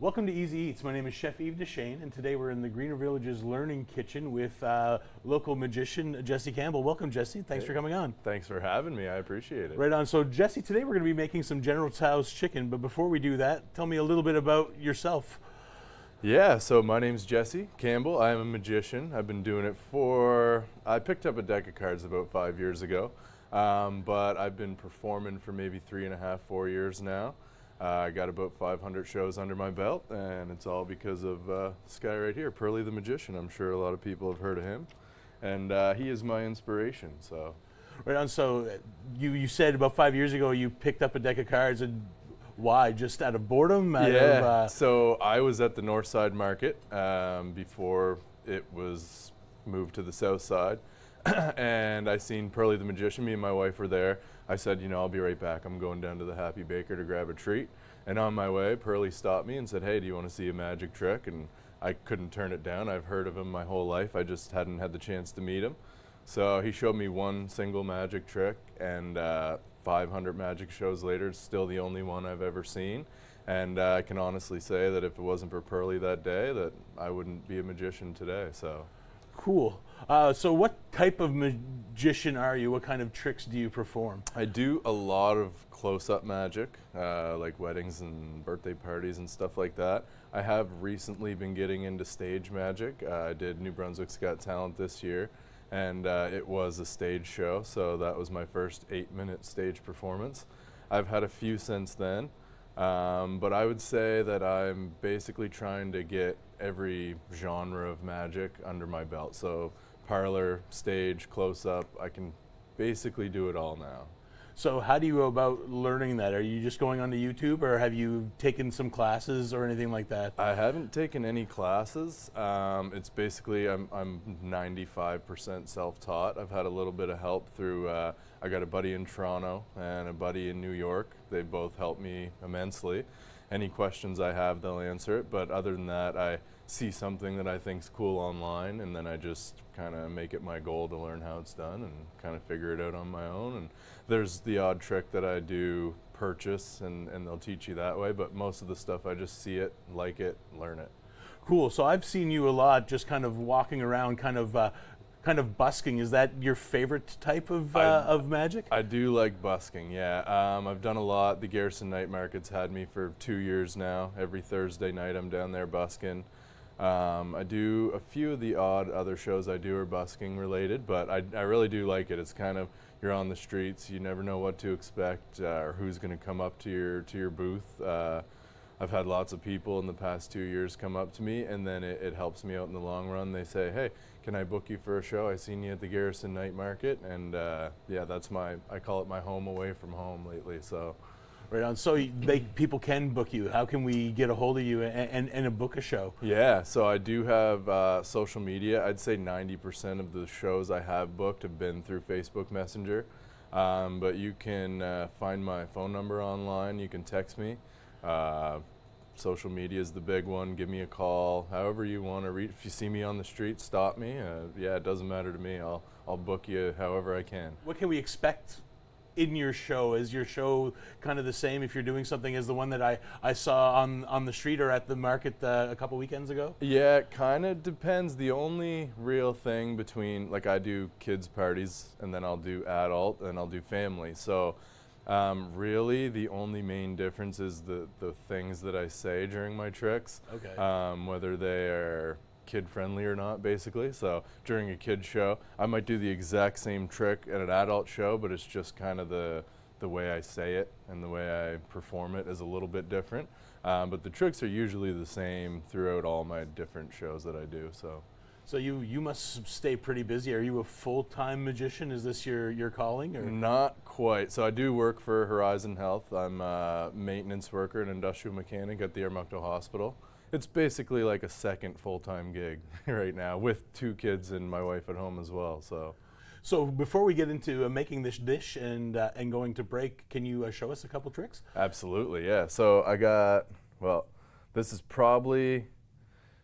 Welcome to Easy Eats. My name is Chef Yves Dechaine, and today we're in the Greener Villages Learning Kitchen with local magician Jesse Campbell. Welcome, Jesse. Thanks for coming on. Thanks for having me. I appreciate it. Right on. So, Jesse, today we're going to be making some General Tso's chicken, but before we do that, tell me a little bit about yourself. Yeah, so my name's Jesse Campbell. I am a magician. I've been doing it I picked up a deck of cards about 5 years ago, but I've been performing for maybe 3.5, 4 years now. I got about 500 shows under my belt, and it's all because of this guy right here, Pearly the Magician. I'm sure a lot of people have heard of him, and he is my inspiration. So, right on. So, you said about 5 years ago you picked up a deck of cards, and why? Just out of boredom? So I was at the North Side Market before it was moved to the South Side, and I seen Pearly the Magician. Me and my wife were there. I said, you know, I'll be right back. I'm going down to the Happy Baker to grab a treat. And on my way, Pearly stopped me and said, hey, do you want to see a magic trick? And I couldn't turn it down. I've heard of him my whole life. I just hadn't had the chance to meet him. So he showed me one single magic trick, and 500 magic shows later, it's still the only one I've ever seen. And I can honestly say that if it wasn't for Pearly that day, that I wouldn't be a magician today. So. Cool. So what type of magician are you? What kind of tricks do you perform? I do a lot of close-up magic, like weddings and birthday parties and stuff like that. I have recently been getting into stage magic. I did New Brunswick's Got Talent this year, and it was a stage show, so that was my first 8-minute stage performance. I've had a few since then, but I would say that I'm basically trying to get every genre of magic under my belt. So parlor, stage, close-up, I can basically do it all now. So how do you go about learning that? Are you just going onto YouTube, or have you taken some classes or anything like that? I haven't taken any classes. It's basically I'm 95% self-taught. I've had a little bit of help through, I got a buddy in Toronto and a buddy in New York. They both helped me immensely. Any questions I have, they'll answer it. But other than that, I see something that I think's cool online, and then I just kind of make it my goal to learn how it's done and kind of figure it out on my own. And there's the odd trick that I do purchase, and they'll teach you that way. But most of the stuff, I just see it, like it, learn it. Cool. So I've seen you a lot just kind of walking around, kind of busking. Is that your favorite type of magic? I do like busking, yeah. I've done a lot. The Garrison Night Market's had me for 2 years now. Every Thursday night I'm down there busking. I do a few of the odd other shows I do are busking related, but I really do like it. It's kind of, you're on the streets, you never know what to expect or who's going to come up to your booth. I've had lots of people in the past 2 years come up to me, and then it helps me out in the long run. They say, hey, can I book you for a show? I seen you at the Garrison Night Market, and yeah, that's I call it my home away from home lately. So. Right on. So people can book you. How can we get a hold of you and book a show? Yeah, so I do have social media. I'd say 90% of the shows I have booked have been through Facebook Messenger. But you can find my phone number online. You can text me. Social media is the big one. Give me a call. However you want to reach. If you see me on the street, stop me. Yeah, it doesn't matter to me. I'll book you however I can. What can we expect in your show? Is your show kind of the same if you're doing something as the one that I saw on the street or at the market a couple weekends ago? Yeah, it kind of depends. The only real thing between, like, I do kids parties, and then I'll do adult, and I'll do family. So really the only main difference is the things that I say during my tricks. Okay. Whether they are kid-friendly or not, basically. So during a kid show, I might do the exact same trick at an adult show, but it's just kind of the way I say it and the way I perform it is a little bit different. But the tricks are usually the same throughout all my different shows that I do. So you must stay pretty busy. Are you a full-time magician? Is this your calling? Or? Not quite. So I do work for Horizon Health. I'm a maintenance worker and industrial mechanic at the Armuckto Hospital. It's basically like a second full-time gig right now, with 2 kids and my wife at home as well. So before we get into making this dish and going to break, can you show us a couple tricks? Absolutely, yeah. So I got, well, this is probably,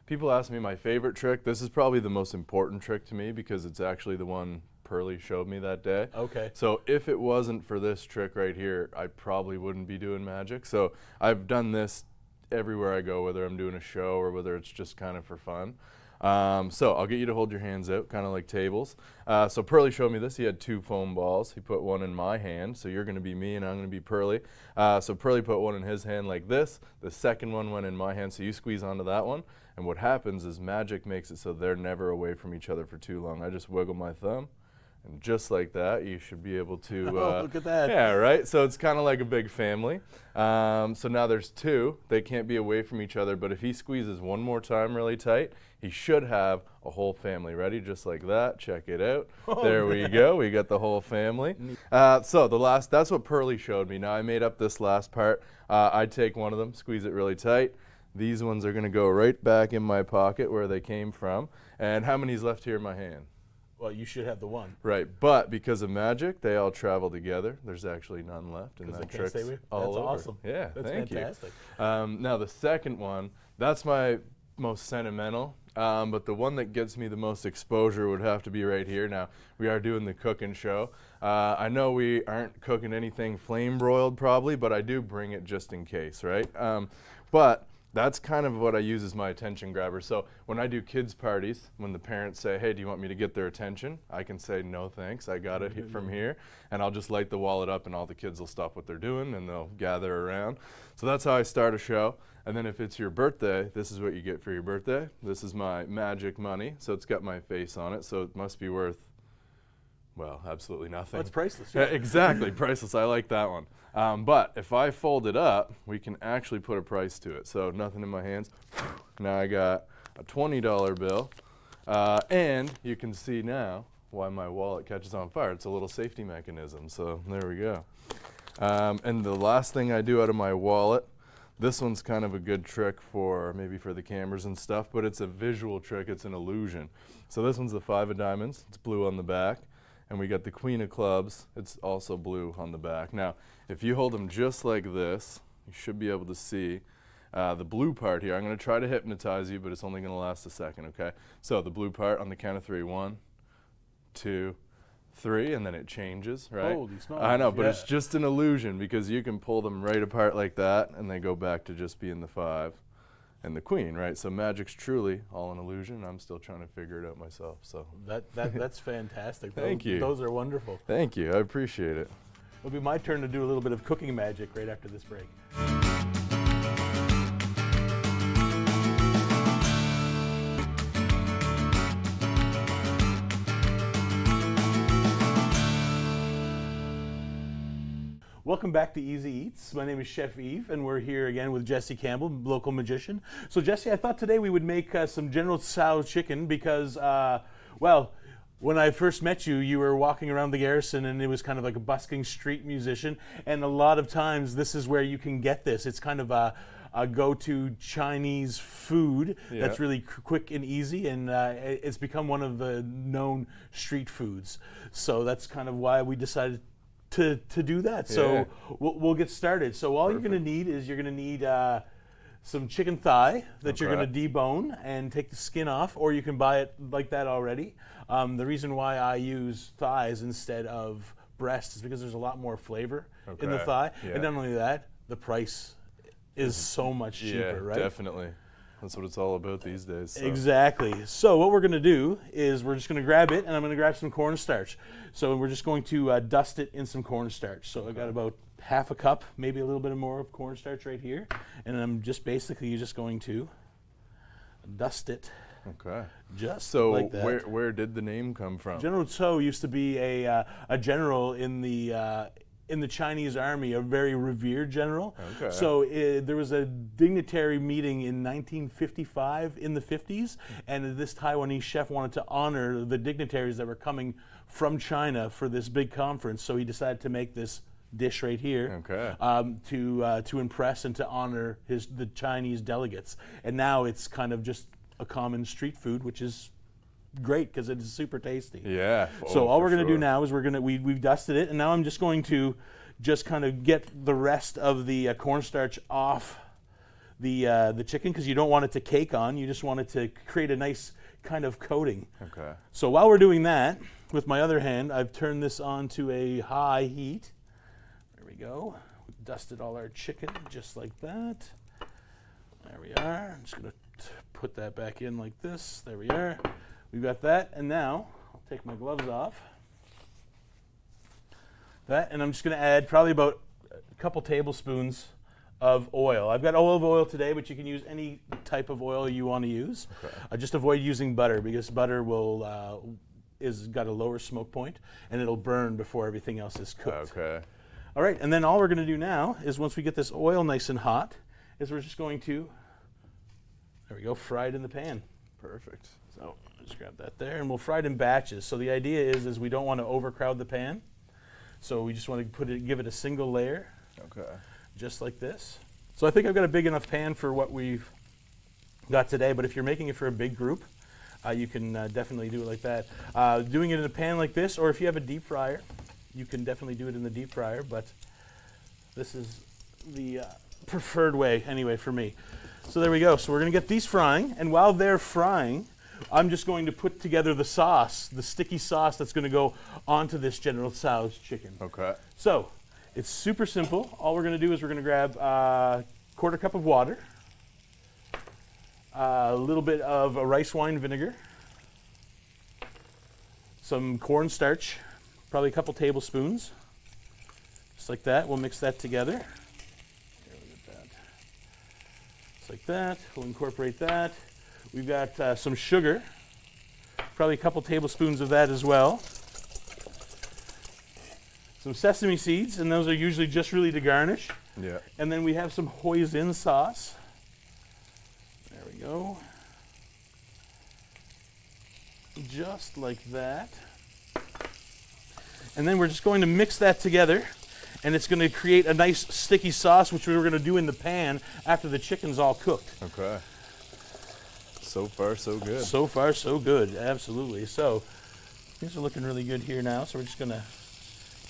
people ask me my favorite trick. This is probably the most important trick to me because it's actually the one Pearly showed me that day. Okay. So if it wasn't for this trick right here, I probably wouldn't be doing magic. So I've done this everywhere I go, whether I'm doing a show or whether it's just kind of for fun. So I'll get you to hold your hands out, kind of like tables. So Pearly showed me this. He had 2 foam balls. He put one in my hand, so you're going to be me and I'm going to be Pearly. So Pearly put one in his hand like this. The second one went in my hand, so you squeeze onto that one. And what happens is magic makes it so they're never away from each other for too long. I just wiggle my thumb. And just like that, you should be able to... look at that. Yeah, right? So it's kind of like a big family. So now there's 2. They can't be away from each other, but if he squeezes one more time really tight, he should have a whole family. Ready? Just like that. Check it out. Oh, there we go. We got the whole family. So that's what Pearly showed me. Now I made up this last part. I'd take one of them, squeeze it really tight. These ones are going to go right back in my pocket where they came from. And how many's left here in my hand? Well, you should have the one. Right, but because of magic, they all travel together. There's actually none left, and that trick's all over. That's awesome. Yeah, that's thank fantastic. You. Now the second one, that's my most sentimental, but the one that gets me the most exposure would have to be right here. Now we are doing the cooking show. I know we aren't cooking anything flame broiled probably, but I do bring it just in case, right? But that's kind of what I use as my attention grabber. So when I do kids' parties, when the parents say, hey, do you want me to get their attention? I can say, no, thanks, I got it from here. And I'll just light the wallet up and all the kids will stop what they're doing and they'll gather around. So that's how I start a show. And then if it's your birthday, this is what you get for your birthday. This is my magic money. So it's got my face on it, so it must be worth, well, absolutely nothing. That's priceless. Yeah, exactly, priceless. I like that one. But if I fold it up, we can actually put a price to it. So nothing in my hands. Now I got a $20 bill. And you can see now why my wallet catches on fire. It's a little safety mechanism. So there we go. And the last thing I do out of my wallet, this one's kind of a good trick for maybe for the cameras and stuff, but it's a visual trick. It's an illusion. So this one's the 5 of diamonds. It's blue on the back. And we got the Queen of clubs. It's also blue on the back. Now, if you hold them just like this, you should be able to see the blue part here. I'm going to try to hypnotize you, but it's only going to last a second, okay? So the blue part on the count of 3. 1, 2, 3, and then it changes, right? Holy smokes. I know, but it's just an illusion because you can pull them right apart like that, and they go back to just being the 5 and the Queen, right? So magic's truly all an illusion. I'm still trying to figure it out myself. So that's fantastic. Thank you. Those are wonderful. Thank you. I appreciate it. It'll be my turn to do a little bit of cooking magic right after this break. Welcome back to Easy Eats. My name is Chef Yves, and we're here again with Jesse Campbell, local magician. So Jesse, I thought today we would make some General Tso chicken because, well, when I first met you, you were walking around the garrison and it was kind of like a busking street musician, and a lot of times this is where you can get this. It's kind of a go-to Chinese food that's really quick and easy, and it's become one of the known street foods. So that's kind of why we decided to do that. So we'll get started. So all you're going to need is some chicken thigh that you're going to debone and take the skin off, or you can buy it like that already. The reason why I use thighs instead of breast is because there's a lot more flavor in the thigh. And not only that, the price is so much cheaper, right? Definitely. That's what it's all about these days. So. Exactly. So what we're going to do is we're just going to grab it, and I'm going to grab some cornstarch. So we're just going to dust it in some cornstarch. So I got about half a cup, maybe a little bit more of cornstarch right here, and I'm just basically just going to dust it. Okay. Just like that. So where did the name come from? General Tso used to be a general in the Chinese army, a very revered general. Okay. So there was a dignitary meeting in 1955 in the 50s, and this Taiwanese chef wanted to honor the dignitaries that were coming from China for this big conference. So he decided to make this dish right here to impress and to honor the Chinese delegates. And now it's kind of just a common street food, which is great because it is super tasty. Yeah. So all we're going to do now is we've dusted it, and now I'm just going to kind of get the rest of the cornstarch off the chicken, because you don't want it to cake on. You just want it to create a nice kind of coating. Okay. So while we're doing that, with my other hand, I've turned this on to a high heat. There we go. We've dusted all our chicken just like that. There we are. I'm just going to put that back in like this. There we are. We've got that. And now I'll take my gloves off. That, and I'm just going to add probably about a couple tablespoons of oil. I've got olive oil today, but you can use any type of oil you want to use. Okay. Just avoid using butter because butter will is got a lower smoke point and it'll burn before everything else is cooked. Okay. All right, and then all we're going to do now is once we get this oil nice and hot, is we're just going to, there we go, fry it in the pan. Perfect. So just grab that there, and we'll fry it in batches. So the idea is we don't want to overcrowd the pan. So we just want to give it a single layer. Okay. Just like this. So I think I've got a big enough pan for what we've got today, but if you're making it for a big group, you can definitely do it like that. Doing it in a pan like this, or if you have a deep fryer, you can definitely do it in the deep fryer, but this is the preferred way anyway for me. So there we go. So we're going to get these frying, and while they're frying, I'm just going to put together the sauce, the sticky sauce that's going to go onto this General Tso's chicken. Okay. So it's super simple. All we're going to do is we're going to grab a quarter cup of water, a little bit of a rice wine vinegar, some cornstarch, probably a couple tablespoons, just like that. We'll mix that together. Here, look at that. Just like that. We'll incorporate that. We've got some sugar, probably a couple tablespoons of that as well. Some sesame seeds, and those are usually just really to garnish. Yeah. And then we have some hoisin sauce. There we go. Just like that. And then we're just going to mix that together, and it's going to create a nice sticky sauce, which we're going to do in the pan after the chicken's all cooked. Okay. So far, so good. So far, so good. Absolutely. So things are looking really good here now. So we're just going to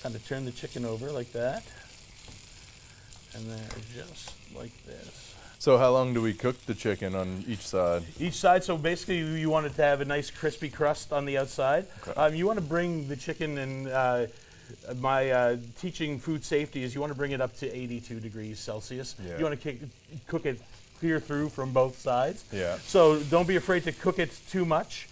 kind of turn the chicken over like that. And then just like this. So how long do we cook the chicken on each side? Each side, so basically you want it to have a nice crispy crust on the outside. Okay. You want to bring the chicken, and my teaching food safety is you want to bring it up to 82 degrees Celsius. Yeah. You want to cook it clear through from both sides. Yeah. So don't be afraid to cook it too much.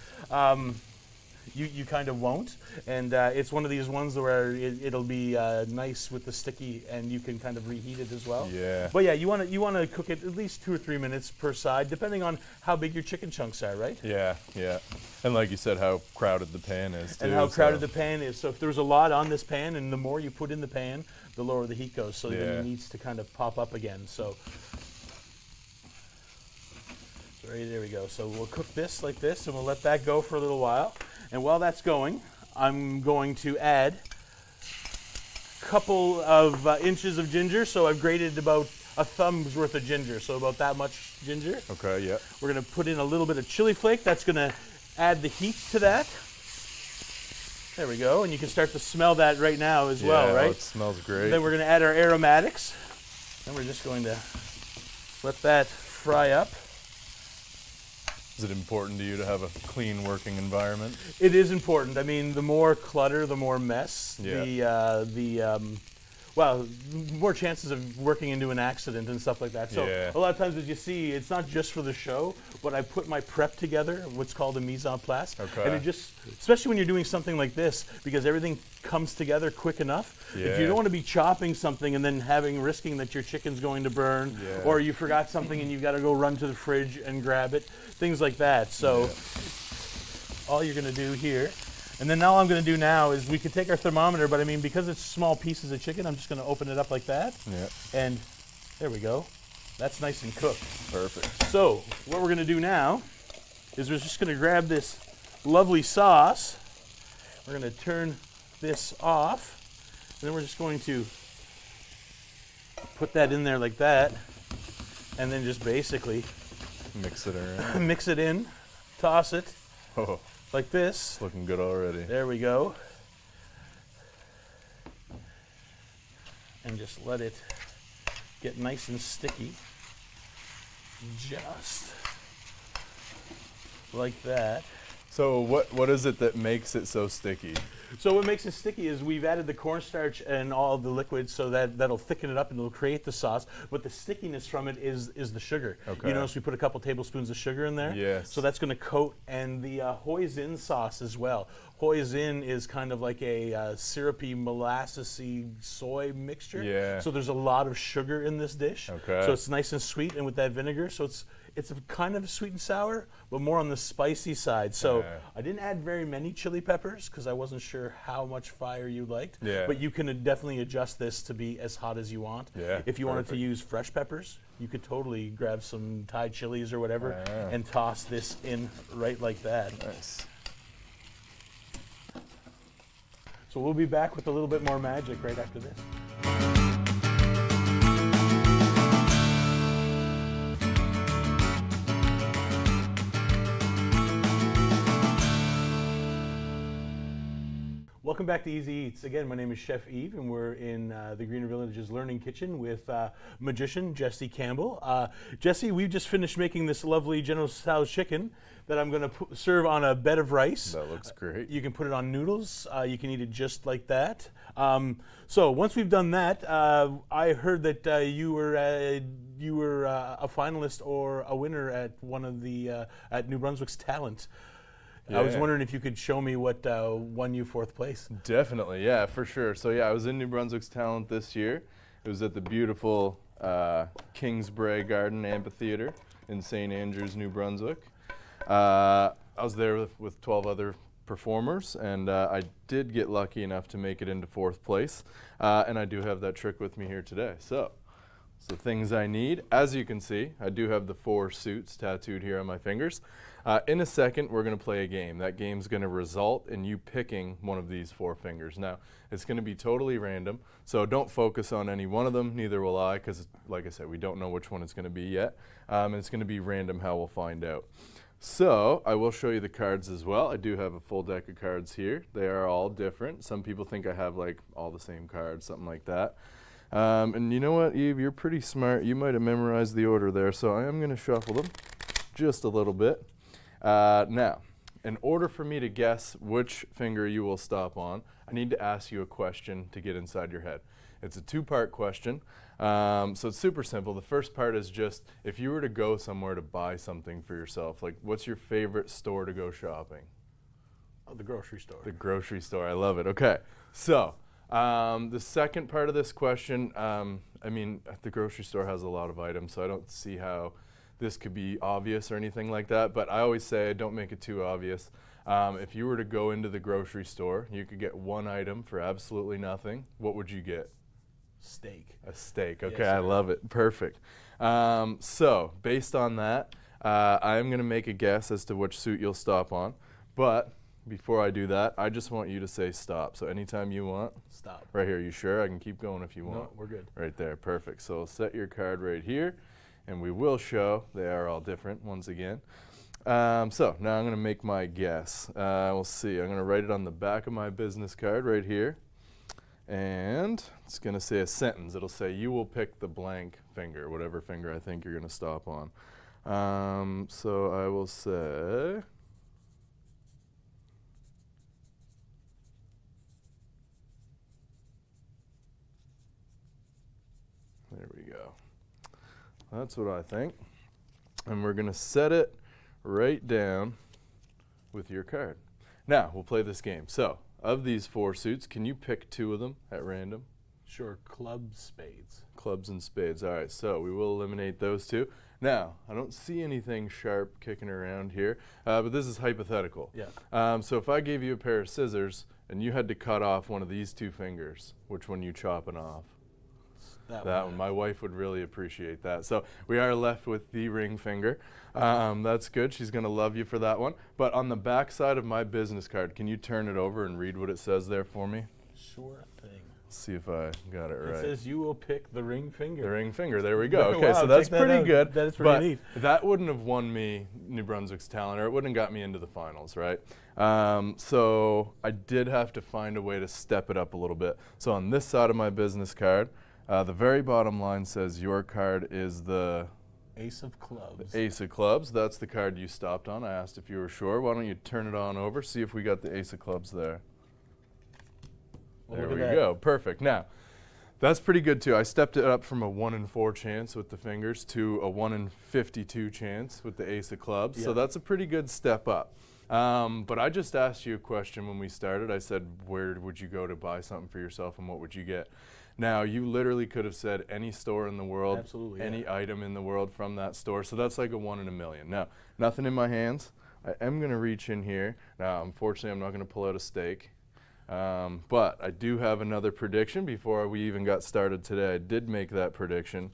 You kind of won't, and it's one of these ones where it'll be nice with the sticky, and you can kind of reheat it as well. Yeah. But yeah, you want to cook it at least 2 or 3 minutes per side, depending on how big your chicken chunks are, right? Yeah, yeah. And like you said, how crowded the pan is too. And how crowded the pan is. So if there's a lot on this pan, and the more you put in the pan, the lower the heat goes. So then it needs to kind of pop up again. So. Right, there we go. So we'll cook this like this, and we'll let that go for a little while. And while that's going, I'm going to add a couple of inches of ginger. So I've grated about a thumb's worth of ginger, so about that much ginger. Okay, yeah. We're going to put in a little bit of chili flake. That's going to add the heat to that. There we go. And you can start to smell that right now as well, right? Oh, it smells great. Then we're going to add our aromatics. And we're just going to let that fry up. Is it important to you to have a clean working environment? It is important. I mean, the more clutter, the more mess. Yeah. Well, more chances of working into an accident and stuff like that. So a lot of times, as you see, it's not just for the show, but I put my prep together, what's called a mise en place. Okay. And it just, especially when you're doing something like this, because everything comes together quick enough. Yeah. If you don't want to be chopping something and then risking that your chicken's going to burn, or you forgot something and you've got to go run to the fridge and grab it, things like that. So all you're going to do here. And then all I'm going to do now is we could take our thermometer, but I mean, because it's small pieces of chicken, I'm just going to open it up like that. Yeah. And there we go. That's nice and cooked. Perfect. So what we're going to do now is we're just going to grab this lovely sauce. We're going to turn this off. And then we're just going to put that in there like that. And then just basically mix it around. Mix it in, toss it. Oh. Like this. It's looking good already. There we go. And just let it get nice and sticky. Just like that. So what is it that makes it so sticky? So what makes it sticky is we've added the cornstarch and all the liquids, so that'll thicken it up and it'll create the sauce. But the stickiness from it is the sugar. Okay. You notice we put a couple tablespoons of sugar in there. Yes. So that's going to coat, and the hoisin sauce as well. Hoisin is kind of like a syrupy, molassesy soy mixture. Yeah. So there's a lot of sugar in this dish. Okay. So it's nice and sweet, and with that vinegar, so it's a kind of sweet and sour, but more on the spicy side. So I didn't add very many chili peppers because I wasn't sure how much fire you liked. Yeah. But you can definitely adjust this to be as hot as you want. Yeah, if you wanted to use fresh peppers, you could totally grab some Thai chilies or whatever and toss this in right like that. Nice. So we'll be back with a little bit more magic right after this. Welcome back to Easy Eats. Again, my name is Chef Yves, and we're in the Greener Village's Learning Kitchen with magician Jesse Campbell. Jesse, we've just finished making this lovely General Tso's chicken that I'm going to serve on a bed of rice. That looks great. You can put it on noodles. You can eat it just like that. So once we've done that, I heard that you were a finalist or a winner at one of the at New Brunswick's Talent. Yeah. I was wondering if you could show me what won you 4th place. Definitely, yeah, for sure. So yeah, I was in New Brunswick's Talent this year. It was at the beautiful Kingsbrae Garden Amphitheater in St. Andrews, New Brunswick. I was there with 12 other performers, and I did get lucky enough to make it into 4th place. And I do have that trick with me here today. So things I need. As you can see, I do have the 4 suits tattooed here on my fingers. In a second, we're going to play a game. That game's going to result in you picking one of these 4 fingers. Now, it's going to be totally random, so don't focus on any one of them, neither will I, because like I said, we don't know which one it's going to be yet. And it's going to be random how we'll find out. So, I will show you the cards as well. I do have a full deck of cards here. They are all different. Some people think I have like all the same cards, something like that. And you know what, Eve, you're pretty smart. You might have memorized the order there, so I am going to shuffle them just a little bit. Now, in order for me to guess which finger you will stop on, I need to ask you a question to get inside your head. It's a 2-part question, so it's super simple. The first part is just, if you were to go somewhere to buy something for yourself, like what's your favorite store to go shopping? Oh, the grocery store. The grocery store, I love it. Okay, so the second part of this question, I mean, the grocery store has a lot of items, so I don't see how this could be obvious or anything like that, but I always say don't make it too obvious. If you were to go into the grocery store, you could get one item for absolutely nothing. What would you get? Steak. A steak. Okay, Yes, I love it. Perfect. So based on that, I'm going to make a guess as to which suit you'll stop on. But before I do that, I just want you to say stop. So anytime you want. Stop. Right here. You sure? I can keep going if you want. No, we're good. Right there. Perfect. So set your card right here. And we will show, they are all different once again. So now I'm going to make my guess. We'll see. I'm going to write it on the back of my business card right here. And it's going to say a sentence. It'll say, you will pick the blank finger, whatever finger I think you're going to stop on. So I will say, there we go. That's what I think. And we're going to set it right down with your card. Now, we'll play this game. So, of these 4 suits, can you pick 2 of them at random? Sure, clubs, spades. Clubs and spades. All right, so we will eliminate those 2. Now, I don't see anything sharp kicking around here, but this is hypothetical. Yeah. So if I gave you a pair of scissors and you had to cut off one of these 2 fingers, which one you chopping off? That one. My wife would really appreciate that. So we are left with the ring finger. That's good. She's going to love you for that one. But on the back side of my business card, can you turn it over and read what it says there for me? Sure thing. Let's see if I got it right. It says you will pick the ring finger. The ring finger. There we go. Okay, Wow, so that's check that pretty out. good. That is pretty neat. That wouldn't have won me New Brunswick's Talent, or it wouldn't have got me into the finals, right? So I did have to find a way to step it up a little bit. So on this side of my business card, the very bottom line says your card is the Ace of clubs. The Ace of clubs. That's the card you stopped on. I asked if you were sure. Why don't you turn it on over, see if we got the Ace of clubs there. There we go. Perfect. Now, that's pretty good too. I stepped it up from a 1 in 4 chance with the fingers to a 1 in 52 chance with the ace of clubs. Yeah. So that's a pretty good step up. But I just asked you a question when we started. I said, where would you go to buy something for yourself and what would you get? Now, you literally could have said any store in the world, absolutely, any item in the world from that store. So that's like a 1 in a million. Now, nothing in my hands. I am going to reach in here. Now, unfortunately, I'm not going to pull out a steak. But I do have another prediction before we even got started today. I did make that prediction,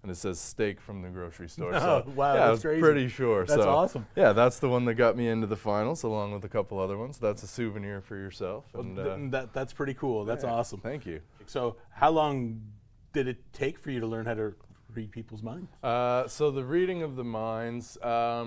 and it says steak from the grocery store. Oh, so, wow, yeah, that's crazy. Pretty sure. That's so, awesome. Yeah, that's the one that got me into the finals, along with a couple other ones. That's a souvenir for yourself. And, that's pretty cool. That's awesome. Thank you. So how long did it take for you to learn how to read people's minds? So the reading of the minds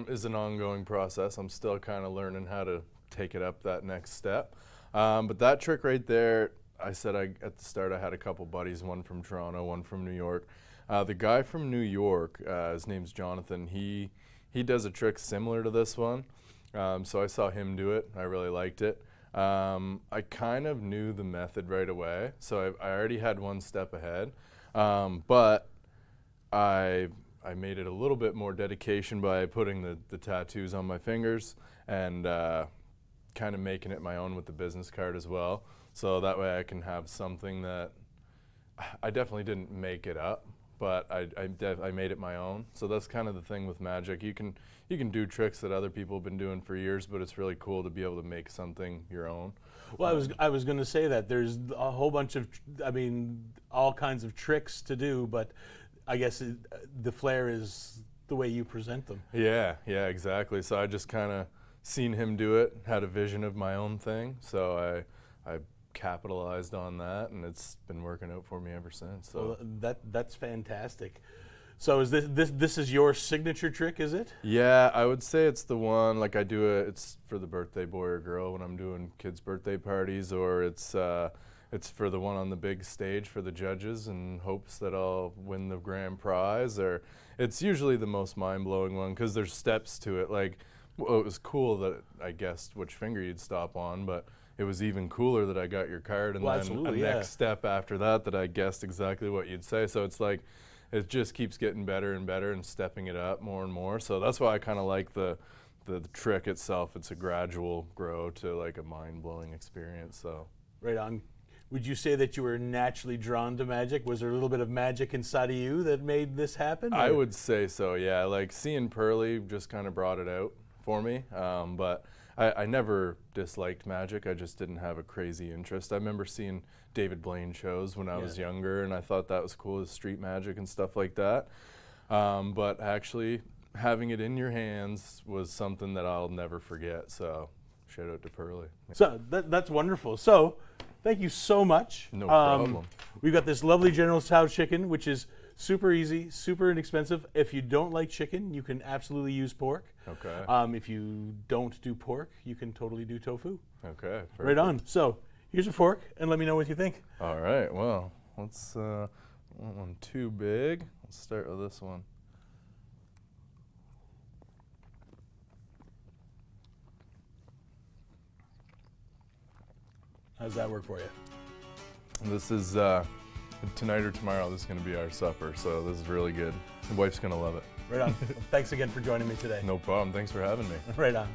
is an ongoing process. I'm still kind of learning how to take it up that next step. But that trick right there, I said at the start I had a couple buddies, one from Toronto, one from New York. The guy from New York, his name's Jonathan, he does a trick similar to this one. So I saw him do it. I really liked it. I kind of knew the method right away, so I already had one step ahead. But I made it a little bit more dedication by putting the tattoos on my fingers and kind of making it my own with the business card as well. So that way I can have something that I definitely didn't make it up, but I made it my own. So that's kind of the thing with magic. You can do tricks that other people have been doing for years, but it's really cool to be able to make something your own. Well, I was going to say that there's a whole bunch of, all kinds of tricks to do, but I guess the flair is the way you present them. Yeah, exactly. So I just kind of seen him do it, had a vision of my own thing, so I capitalized on that, and it's been working out for me ever since. So well, that's fantastic. So is this is your signature trick, is it? Yeah, I would say it's the one. Like I do it's for the birthday boy or girl when I'm doing kids' birthday parties, or it's for the one on the big stage for the judges in hopes that I'll win the grand prize. Or it's usually the most mind-blowing one because there's steps to it. Like, well, it was cool that I guessed which finger you'd stop on, but it was even cooler that I got your card, and then a next step after that I guessed exactly what you'd say. So it's like it just keeps getting better and better and stepping it up more and more. So that's why I kind of like the trick itself. It's a gradual grow to like a mind-blowing experience. So right on. Would you say that you were naturally drawn to magic? Was there a little bit of magic inside of you that made this happen? I would say so, yeah. Like seeing Pearly just kind of brought it out for me. But I never disliked magic. I just didn't have a crazy interest. I remember seeing David Blaine shows when I was younger, and I thought that was cool, as street magic and stuff like that. But actually having it in your hands was something that I'll never forget. So shout out to Pearly. So that's wonderful. So thank you so much. No problem. We've got this lovely General Tso chicken, which is super easy, super inexpensive. If you don't like chicken, you can absolutely use pork. Okay. If you don't do pork, you can totally do tofu. Okay. Perfect. Right on. So here's a fork, and let me know what you think. All right. Well, let's. I want one too big. Let's start with this one. How does that work for you? This is tonight or tomorrow. This is going to be our supper, so this is really good. The wife's going to love it. Right on. Thanks again for joining me today. No problem. Thanks for having me. Right on.